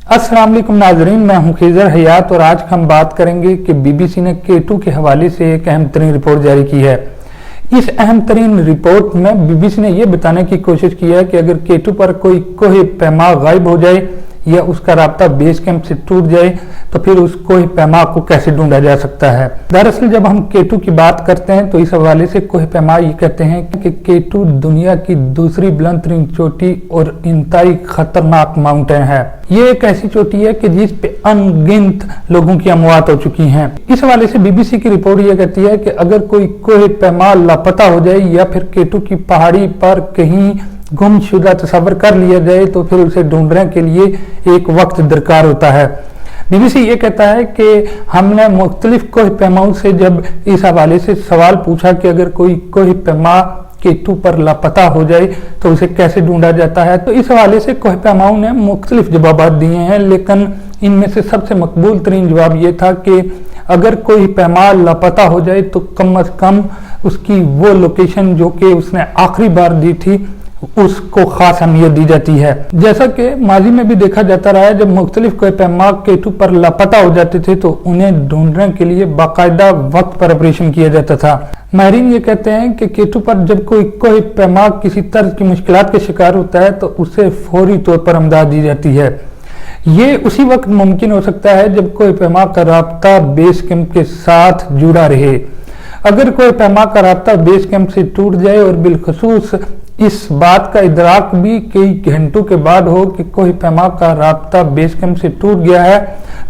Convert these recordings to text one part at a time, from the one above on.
अस्सलाम वालेकुम नाजरीन, मैं हूं खिजर हयात और आज हम बात करेंगे कि बीबीसी ने K2 के हवाले से एक अहम तरीन रिपोर्ट जारी की है। इस अहम तरीन रिपोर्ट में बीबीसी ने यह बताने की कोशिश की है कि अगर K2 पर कोई कोहे पैमा गायब हो जाए या उसका राब्ता बेस कैंप से टूट जाए तो फिर उस कोहे पैमा को कैसे ढूंढा जा सकता है। दरअसल जब हम K2 की बात करते हैं तो इस हवाले से कोहे पैमा ये कहते हैं कि K2 दुनिया की दूसरी बुलंद तरीन चोटी और इंतहाई खतरनाक माउंटेन है। ये एक ऐसी चोटी है कि जिस पे अनगिनत लोगों की अमवात हो चुकी हैं। इस हवाले से बीबीसी की रिपोर्ट ये कहती है कि अगर कोई कोहे पैमा लापता हो जाए या फिर K2 की पहाड़ी पर कहीं गुमशुदा तस्वर कर लिया जाए तो फिर उसे ढूंढने के लिए एक वक्त दरकार होता है। बीबीसी ये कहता है कि हमने मुख्तलिफ कोहे पैमाओं से जब इस हवाले से सवाल पूछा कि अगर कोई कोहे पैमा K2 पर लापता हो जाए तो उसे कैसे ढूंढा जाता है, तो इस हवाले से कोहे पैमाओं ने मुख्तलिफ जवाब दिए हैं, लेकिन इनमें से सबसे मकबूल तरीन जवाब ये था कि अगर कोई पैमा लापता हो जाए तो कम अज कम उसकी वो लोकेशन जो कि उसने आखिरी बार दी थी उसको खास अहमियत दी जाती है। जैसा कि माजी में भी देखा जाता रहा है, जब मुख्तलिफ कोहे पैमा K2 पर लापता हो जाते थे तो उन्हें ढूंढने के लिए बाकायदा वक्त पर ऑपरेशन किया जाता था। माहिरीन ये कहते हैं कि K2 पर जब कोई कोहे पैमा किसी तरह की मुश्किलात के शिकार होता है तो उसे फौरी तौर पर इमदाद दी जाती है। ये उसी वक्त मुमकिन हो सकता है जब कोहे पैमा का राब्ता बेस कैंप के साथ जुड़ा रहे। अगर कोहे पैमा का राब्ता बेस कैंप से टूट जाए और बिलखसूस इस बात का इदराक भी कई घंटों के बाद हो कि कोहे पैमा का राब्ता बेस कैंप से टूट गया है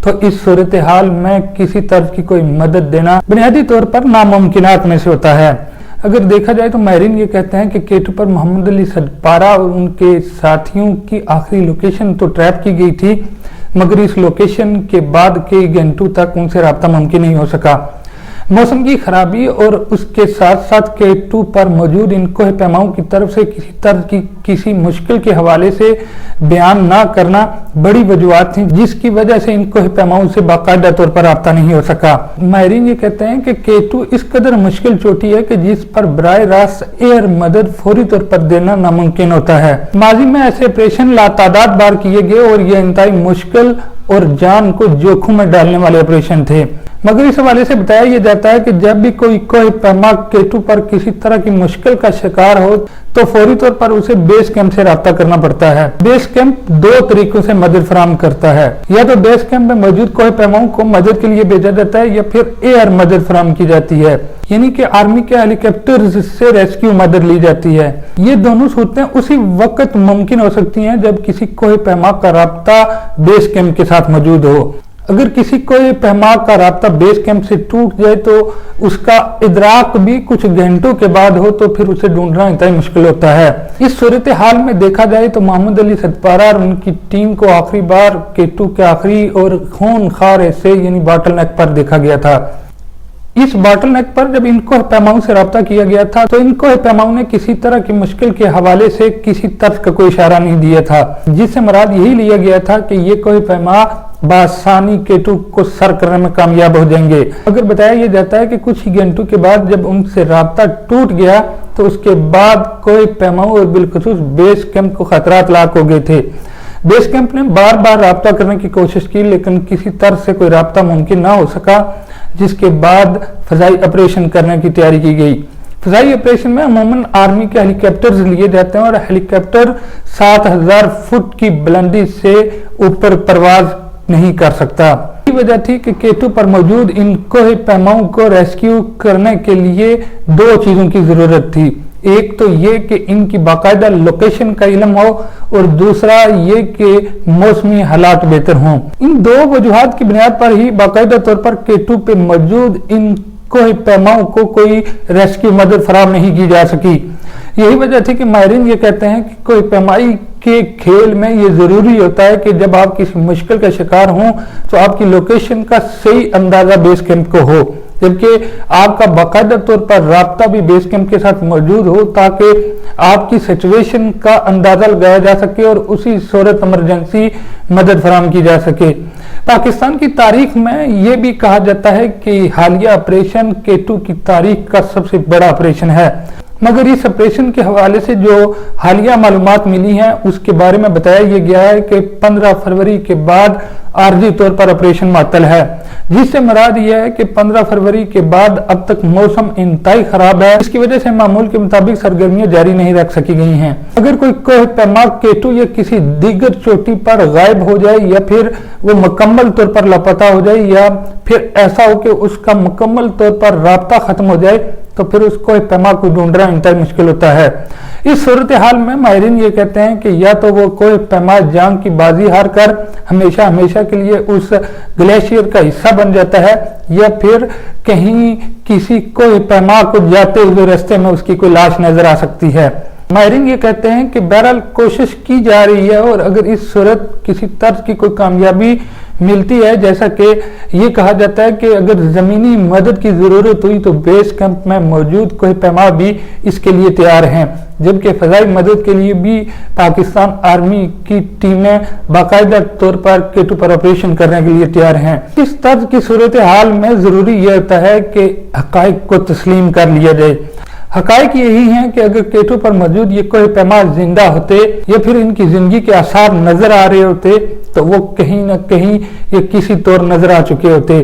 तो इस सूरत हाल में किसी तरह की कोई मदद देना बुनियादी तौर पर नामुमकिनात में से होता है। अगर देखा जाए तो माहिरीन ये कहते हैं कि K2 पर मोहम्मद अली सदपारा और उनके साथियों की आखिरी लोकेशन तो ट्रैप की गई थी, मगर इस लोकेशन के बाद कई घंटों तक उनसे राब्ता मुमकिन नहीं हो सका। मौसम की खराबी और उसके साथ साथ K2 पर मौजूद इन कोहे पैमाओं की तरफ से किसी तरह की किसी मुश्किल के हवाले से बयान ना करना बड़ी वजूहत थी जिसकी वजह से इन कोहे पैमाओं से बाकायदा तौर पर राब्ता नहीं हो सका। माहिरीन ये कहते हैं कि K2 इस कदर मुश्किल चोटी है कि जिस पर बराह रास्त एयर मदद फौरी तौर पर देना नामुमकिन होता है। माजी में ऐसे ऑपरेशन लातादाद बार किए गए और ये इंतहाई मुश्किल और जान को जोखिम में डालने वाले ऑपरेशन थे, मगर इस हवाले से बताया यह जाता है कि जब भी कोई कोहे पैमा K2 पर किसी तरह की मुश्किल का शिकार हो तो फौरी तौर पर उसे बेस कैंप से राब्ता करना पड़ता है। बेस कैंप दो तरीकों से मदद फराहम करता है, या तो बेस कैंप में मौजूद कोहे पैमाओं को मदद के लिए भेजा जाता है या फिर एयर मदद फराहम की जाती है, यानी कि आर्मी के हेलीकॉप्टर से रेस्क्यू मदद ली जाती है। ये दोनों सूरतें उसी वक्त मुमकिन हो सकती हैं जब किसी कोहे पैमा का राब्ता बेस कैंप के साथ मौजूद हो। अगर किसी कोहे पैमा का राब्ता बेस कैंप से टूट जाए तो उसका इदराक भी कुछ घंटों के बाद हो तो फिर उसे ढूंढना इंतहाई मुश्किल होता है। इस सूरत हाल में देखा जाए तो मोहम्मद अली सदपारा और उनकी टीम को आखिरी बार K2 के आखिरी और खूनखार हिस्से यानी बॉटल नेक पर देखा गया था। इस बॉटल नेक पर जब इन कोहे पैमाओं से राब्ता किया गया था तो इन कोहे पैमाओं ने किसी तरह की मुश्किल के हवाले से किसी तरह का कोई इशारा नहीं दिया था, जिससे मुराद यही लिया गया था कि ये कोहे पैमा बासानी K2 को सर करने में कामयाब हो जाएंगे। अगर बताया यह जाता है कि कुछ ही घंटों के बाद जब उनसे राब्ता टूट गया तो उसके बाद कोहे पैमाओं और बिलखसूस बेस कैंप को खतरात लाक हो गए थे। बेस कैंप ने बार बार राब्ता करने की कोशिश की लेकिन किसी तरह से कोई राब्ता मुमकिन ना हो सका, जिसके बाद फजाई ऑपरेशन करने की तैयारी की गई। फजाई ऑपरेशन में अमूमन आर्मी के हेलीकॉप्टर्स लिए जाते हैं और हेलीकॉप्टर 7000 फुट की बुलंदी से ऊपर परवाज नहीं कर सकता। यही वजह थी कि K2 पर मौजूद इन कोहे पैमाओं को रेस्क्यू करने के लिए दो चीजों की जरूरत थी। एक तो ये कि इनकी बाकायदा लोकेशन का इल्म हो और दूसरा ये कि मौसमी हालात बेहतर हों। इन दो वजूहात की बुनियाद पर ही बाकायदा तौर पर K2 पे मौजूद इन कोहे पैमाओं को कोई रेस्क्यू मदद फराहम नहीं की जा सकी। यही वजह थी कि माहिरीन ये कहते हैं कि कोहे पैमाई के खेल में ये जरूरी होता है कि जब आप किसी मुश्किल का शिकार हों तो आपकी लोकेशन का सही अंदाजा बेस कैंप को हो, जबकि आपका बाकायदा तौर पर राब्ता भी बेस कैंप के साथ मौजूद हो ताकि आपकी सिचुएशन का अंदाजा लगाया जा सके और उसी सूरत इमरजेंसी मदद फराहम की जा सके। पाकिस्तान की तारीख में यह भी कहा जाता है कि हालिया ऑपरेशन K2 की तारीख का सबसे बड़ा ऑपरेशन है। मगर इस ऑपरेशन के हवाले से जो हालिया मालूमात मिली हैं उसके बारे में बताया यह गया है कि 15 फरवरी के बाद आर्जी तौर पर ऑपरेशन मुअत्तल है, जिससे मुराद यह है कि 15 फरवरी के बाद अब तक मौसम इंतहाई खराब है। इसकी वजह से मामूल के मुताबिक सरगर्मियां जारी नहीं रख सकी गई हैं। अगर कोई कोह पैमा केटू या किसी दीगर चोटी पर गायब हो जाए या फिर वो मुकम्मल तौर पर लापता हो जाए या फिर ऐसा हो कि उसका मुकम्मल तौर पर राब्ता खत्म हो जाए तो फिर उस कोह पैमा को ढूंढना इंतहाई मुश्किल होता है। इस सूरत हाल में माहिरीन ये कहते हैं कि या तो वो कोह पैमा जंग की बाजी हार कर हमेशा हमेशा के लिए उस ग्लेशियर का हिस्सा बन जाता है या फिर कहीं किसी कोह पैमा को जाते हुए रास्ते में उसकी कोई लाश नजर आ सकती है। माहिरीन ये कहते हैं कि बहरहाल कोशिश की जा रही है और अगर इस सूरत किसी तर्ज की कोई कामयाबी मिलती है, जैसा कि ये कहा जाता है कि अगर जमीनी मदद की जरूरत हुई तो बेस कैंप में मौजूद कोई पैमा भी इसके लिए तैयार हैं, जबकि फजाई मदद के लिए भी पाकिस्तान आर्मी की टीमें बाकायदा तौर पर केटू पर ऑपरेशन करने के लिए तैयार हैं। इस तर्ज की सूरत हाल में जरूरी यह होता है कि हकाइक को तस्लीम कर लिया जाए। हकाइक यही हैं कि अगर केटू पर मौजूद ये कोह पैमा जिंदा होते या फिर इनकी जिंदगी के आसार नजर आ रहे होते तो वो कहीं ना कहीं ये किसी तौर नजर आ चुके होते।